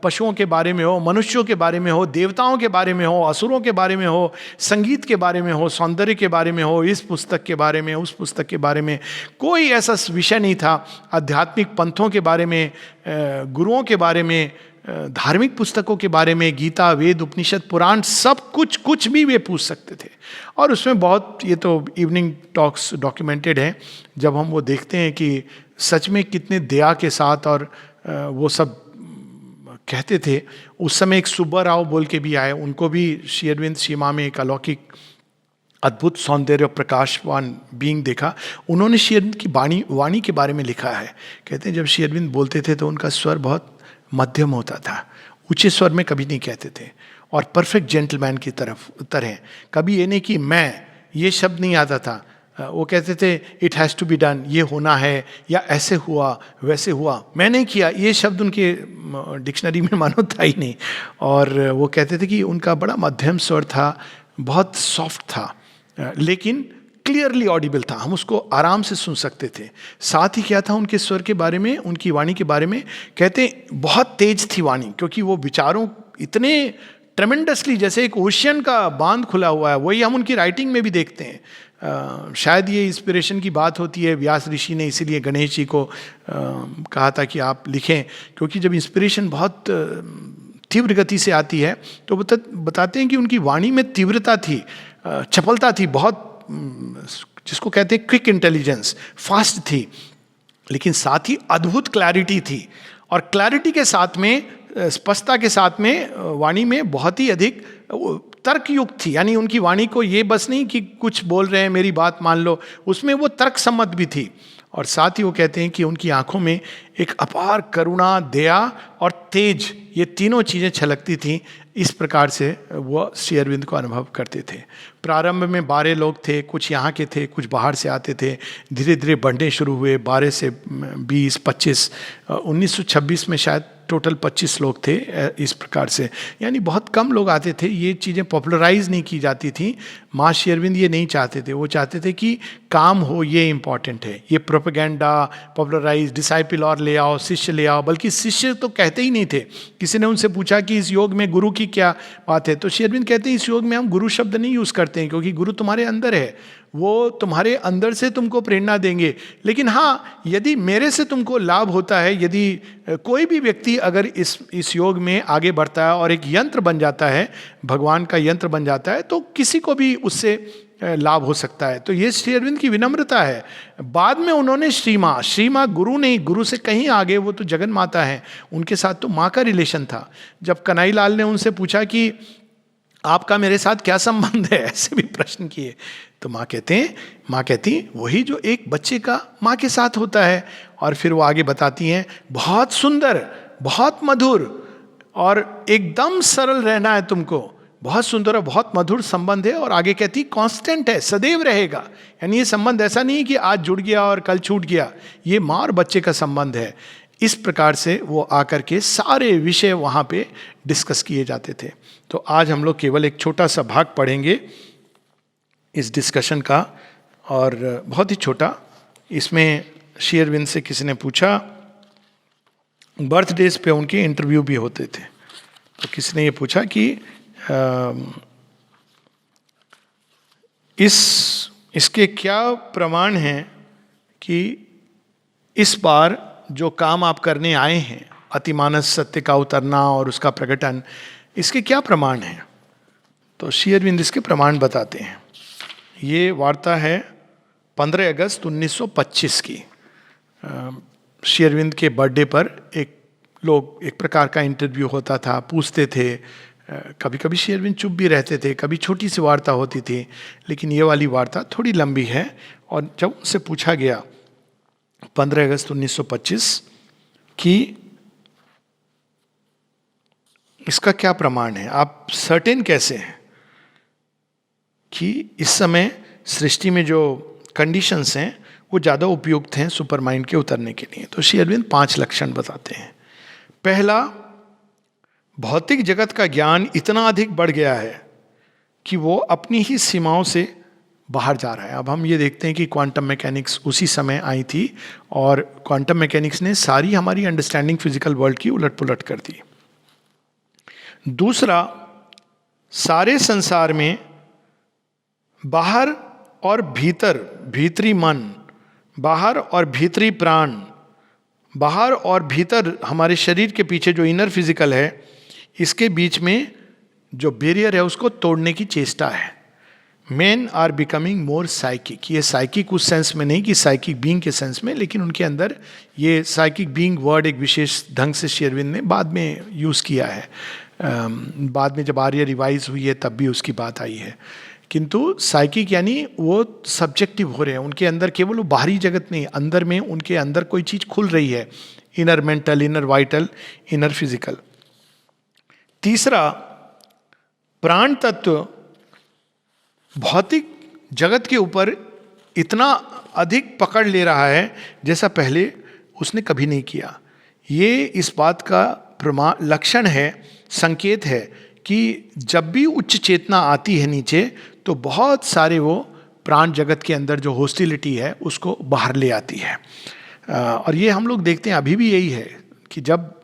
पशुओं के बारे में हो, मनुष्यों के बारे में हो, देवताओं के बारे में हो, असुरों के बारे में हो, संगीत के बारे में हो, सौंदर्य के बारे में हो, इस पुस्तक के बारे में, उस पुस्तक के बारे में, कोई ऐसा विषय नहीं था। आध्यात्मिक पंथों के बारे में, गुरुओं के बारे में, धार्मिक पुस्तकों के बारे में, गीता, वेद, उपनिषद, पुराण, सब कुछ भी वे पूछ सकते थे। और उसमें बहुत, ये तो इवनिंग टॉक्स डॉक्यूमेंटेड है, जब हम वो देखते हैं कि सच में कितने दया के साथ और वो सब कहते थे। उस समय एक सुब्बा राव बोल के भी आए, उनको भी श्री अरविंद सीमा में एक अलौकिक अद्भुत सौंदर्य प्रकाशवान बीइंग देखा। उन्होंने श्री अरविंद की वाणी के बारे में लिखा है, कहते हैं जब श्री अरविंद बोलते थे तो उनका स्वर बहुत मध्यम होता था, ऊंचे स्वर में कभी नहीं कहते थे, और परफेक्ट जेंटलमैन की तरह। कभी ये नहीं कि मैं, ये शब्द नहीं आता था। वो कहते थे it has to be done, ये होना है, या ऐसे हुआ वैसे हुआ, मैं नहीं किया, ये शब्द उनके डिक्शनरी में मानो था ही नहीं। और वो कहते थे कि उनका बड़ा मध्यम स्वर था, बहुत सॉफ्ट था, लेकिन क्लियरली ऑडिबल था, हम उसको आराम से सुन सकते थे। साथ ही क्या था उनके स्वर के बारे में, उनकी वाणी के बारे में, कहते बहुत तेज थी वाणी, क्योंकि वो विचारों इतने ट्रेमेंडसली, जैसे एक ओशियन का बांध खुला हुआ है, वही हम उनकी राइटिंग में भी देखते हैं। शायद ये इंस्पिरेशन की बात होती है, व्यास ऋषि ने इसीलिए गणेश जी को कहा था कि आप लिखें, क्योंकि जब इंस्पिरेशन बहुत तीव्र गति से आती है, तो बताते हैं कि उनकी वाणी में तीव्रता थी, चपलता थी, बहुत जिसको कहते हैं क्विक इंटेलिजेंस, फास्ट थी, लेकिन साथ ही अद्भुत क्लैरिटी थी। और क्लैरिटी के साथ में, स्पष्टता के साथ में वाणी में बहुत ही अधिक तर्कयुक्त थी। यानी उनकी वाणी को ये बस नहीं कि कुछ बोल रहे हैं मेरी बात मान लो, उसमें वो तर्क सम्मत भी थी। और साथ ही वो कहते हैं कि उनकी आंखों में एक अपार करुणा, दया और तेज, ये तीनों चीज़ें छलकती थीं। इस प्रकार से वो श्री अरविंद को अनुभव करते थे। प्रारंभ में 12 लोग थे, कुछ यहाँ के थे, कुछ बाहर से आते थे। धीरे धीरे बढ़ने शुरू हुए, 12 से 20, 25, 1926 में शायद टोटल 25 लोग थे इस प्रकार से। यानी बहुत कम लोग आते थे, ये चीज़ें पॉपुलराइज नहीं की जाती थी। माँ श्री अरविंद ये नहीं चाहते थे, वो चाहते थे कि काम हो, ये इम्पॉर्टेंट है। ये प्रोपेगेंडा, पॉपुलराइज, डिसाइपल और ले आओ, शिष्य ले आओ, बल्कि शिष्य तो कहते ही नहीं थे। किसी ने उनसे पूछा कि इस योग में गुरु की क्या बात है, तो श्री अरविंद कहते हैं इस योग में हम गुरु शब्द नहीं यूज़ करते हैं, क्योंकि गुरु तुम्हारे अंदर है, वो तुम्हारे अंदर से तुमको प्रेरणा देंगे। लेकिन हाँ, यदि मेरे से तुमको लाभ होता है, यदि कोई भी व्यक्ति अगर इस योग में आगे बढ़ता है और एक यंत्र बन जाता है, भगवान का यंत्र बन जाता है, तो किसी को भी उससे लाभ हो सकता है। तो ये श्री अरविंद की विनम्रता है। बाद में उन्होंने श्री माँ गुरु नहीं, गुरु से कहीं आगे, वो तो जगन माता है, उनके साथ तो माँ का रिलेशन था। जब कन्हई लाल ने उनसे पूछा कि आपका मेरे साथ क्या संबंध है, ऐसे भी प्रश्न किए, तो माँ कहती वही जो एक बच्चे का माँ के साथ होता है। और फिर वो आगे बताती हैं, बहुत सुंदर, बहुत मधुर और एकदम सरल रहना है तुमको, बहुत सुंदर और बहुत मधुर संबंध है। और आगे कहती कांस्टेंट है, सदैव रहेगा। यानी ये संबंध ऐसा नहीं कि आज जुड़ गया और कल छूट गया, ये माँ और बच्चे का संबंध है। इस प्रकार से वो आकर के सारे विषय वहाँ पे डिस्कस किए जाते थे। तो आज हम लोग केवल एक छोटा सा भाग पढ़ेंगे इस डिस्कशन का, और बहुत ही छोटा। इसमें श्री अरविंद से किसी ने पूछा, बर्थडेज पे उनके इंटरव्यू भी होते थे, तो किसी ने ये पूछा कि इसके क्या प्रमाण हैं कि इस बार जो काम आप करने आए हैं, अतिमानस सत्य का उतरना और उसका प्रकटन, इसके क्या प्रमाण हैं? तो श्री अरविंद इसके प्रमाण बताते हैं। ये वार्ता है 15 अगस्त 1925 की। श्री अरविंद के बर्थडे पर एक प्रकार का इंटरव्यू होता था, पूछते थे। कभी कभी श्री अरविंद चुप भी रहते थे, कभी छोटी सी वार्ता होती थी, लेकिन ये वाली वार्ता थोड़ी लंबी है। और जब उनसे पूछा गया 15 अगस्त 1925 कि इसका क्या प्रमाण है, आप सर्टेन कैसे हैं कि इस समय सृष्टि में जो कंडीशंस हैं वो ज़्यादा उपयुक्त हैं सुपर माइंड के उतरने के लिए, तो श्री अरविंद 5 लक्षण बताते हैं। पहला, भौतिक जगत का ज्ञान इतना अधिक बढ़ गया है कि वो अपनी ही सीमाओं से बाहर जा रहा है। अब हम ये देखते हैं कि क्वांटम मैकेनिक्स उसी समय आई थी, और क्वांटम मैकेनिक्स ने सारी हमारी अंडरस्टैंडिंग फिजिकल वर्ल्ड की उलट पुलट कर दी। दूसरा, सारे संसार में बाहर और भीतर, भीतरी मन, बाहर और भीतरी प्राण, बाहर और भीतर हमारे शरीर के पीछे जो इनर फिजिकल है, इसके बीच में जो बैरियर है उसको तोड़ने की चेष्टा है। Men are becoming more psychic. ये साइकिक उस सेंस में नहीं कि साइकिक बीइंग के सेंस में, लेकिन उनके अंदर ये साइकिक बीइंग वर्ड एक विशेष ढंग से श्री अरविंद ने बाद में यूज़ किया है। बाद में जब आर्य रिवाइज हुई है तब भी उसकी बात आई है। किंतु साइकिक यानी वो सब्जेक्टिव हो रहे हैं, उनके अंदर केवल वो बाहरी जगत नहीं, अंदर में उनके अंदर कोई चीज़ खुल रही है, inner mental, inner vital, inner physical. तीसरा, प्राण तत्व भौतिक जगत के ऊपर इतना अधिक पकड़ ले रहा है जैसा पहले उसने कभी नहीं किया। ये इस बात का लक्षण है, संकेत है कि जब भी उच्च चेतना आती है नीचे, तो बहुत सारे वो प्राण जगत के अंदर जो हॉस्टिलिटी है उसको बाहर ले आती है। और ये हम लोग देखते हैं अभी भी यही है कि जब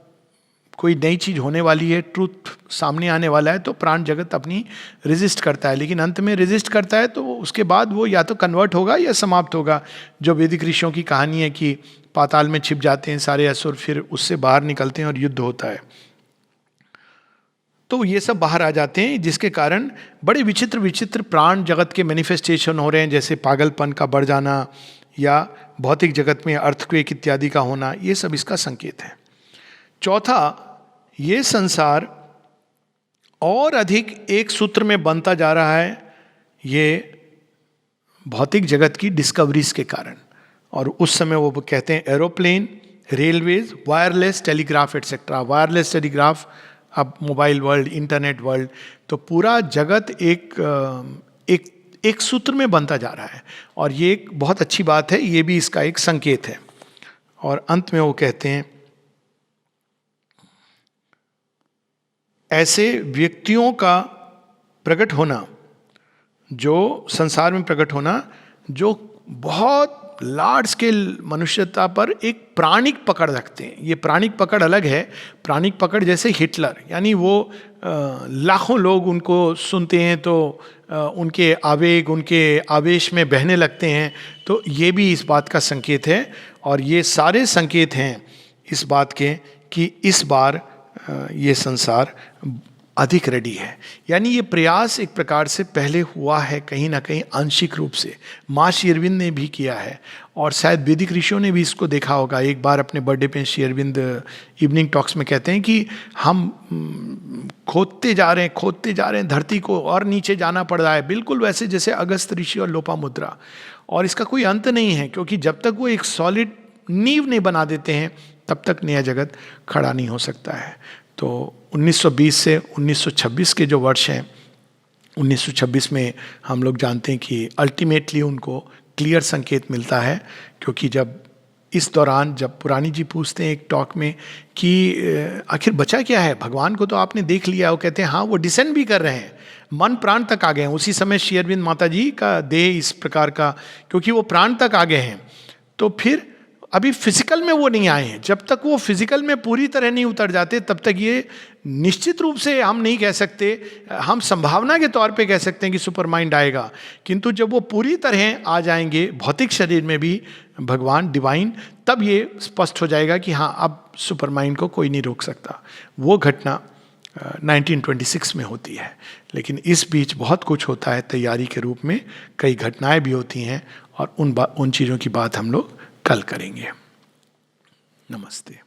कोई नई चीज़ होने वाली है, ट्रूथ सामने आने वाला है, तो प्राण जगत अपनी रेजिस्ट करता है, लेकिन अंत में रेजिस्ट करता है तो उसके बाद वो या तो कन्वर्ट होगा या समाप्त होगा। जो वैदिक ऋषियों की कहानी है कि पाताल में छिप जाते हैं सारे असुर, फिर उससे बाहर निकलते हैं और युद्ध होता है। तो ये सब बाहर आ जाते हैं, जिसके कारण बड़े विचित्र विचित्र प्राण जगत के मैनिफेस्टेशन हो रहे हैं, जैसे पागलपन का बढ़ जाना या भौतिक जगत में अर्थक्वेक इत्यादि का होना, ये सब इसका संकेत है। चौथा, ये संसार और अधिक एक सूत्र में बनता जा रहा है, ये भौतिक जगत की डिस्कवरीज के कारण। और उस समय वो कहते हैं aeroplane, railways, wireless telegraph etcetera. Wireless telegraph, अब मोबाइल वर्ल्ड, इंटरनेट वर्ल्ड, तो पूरा जगत एक सूत्र में बनता जा रहा है। और ये एक बहुत अच्छी बात है, ये भी इसका एक संकेत है। और अंत में वो कहते हैं, ऐसे व्यक्तियों का प्रकट होना, जो संसार में प्रकट होना, जो बहुत लार्ज स्केल मनुष्यता पर एक प्राणिक पकड़ रखते हैं। ये प्राणिक पकड़ अलग है। प्राणिक पकड़ जैसे हिटलर, यानी वो लाखों लोग उनको सुनते हैं तो उनके आवेग, उनके आवेश में बहने लगते हैं। तो ये भी इस बात का संकेत है। और ये सारे संकेत हैं इस बात के कि इस बार ये संसार अधिक रेडी है। यानी ये प्रयास एक प्रकार से पहले हुआ है कहीं ना कहीं आंशिक रूप से। माँ श्री अरविंद ने भी किया है और शायद वैदिक ऋषियों ने भी इसको देखा होगा। एक बार अपने बर्थडे पे श्री अरविंद इवनिंग टॉक्स में कहते हैं कि हम खोदते जा रहे हैं धरती को, और नीचे जाना पड़ रहा है, बिल्कुल वैसे जैसे अगस्त ऋषि और लोपामुद्रा। और इसका कोई अंत नहीं है, क्योंकि जब तक वो एक सॉलिड नींव नहीं बना देते हैं तब तक नया जगत खड़ा नहीं हो सकता है। तो 1920 से 1926 के जो वर्ष हैं, 1926 में हम लोग जानते हैं कि अल्टीमेटली उनको क्लियर संकेत मिलता है। क्योंकि जब इस दौरान जब पुरानी जी पूछते हैं एक टॉक में कि आखिर बचा क्या है, भगवान को तो आपने देख लिया, वो कहते हैं हाँ वो डिसेंड भी कर रहे हैं, मन प्राण तक आ गए हैं। उसी समय श्री अरविंद माता जी का देह इस प्रकार का, क्योंकि वो प्राण तक आ गए हैं, तो फिर अभी फिजिकल में वो नहीं आए हैं। जब तक वो फिजिकल में पूरी तरह नहीं उतर जाते तब तक ये निश्चित रूप से हम नहीं कह सकते, हम संभावना के तौर पे कह सकते हैं कि सुपर माइंड आएगा। किंतु जब वो पूरी तरह आ जाएंगे भौतिक शरीर में भी भगवान डिवाइन, तब ये स्पष्ट हो जाएगा कि हाँ अब सुपर माइंड को कोई नहीं रोक सकता। वो घटना 1926 में होती है। लेकिन इस बीच बहुत कुछ होता है तैयारी के रूप में, कई घटनाएं भी होती हैं और उन चीज़ों की बात हम लोग कल करेंगे। नमस्ते।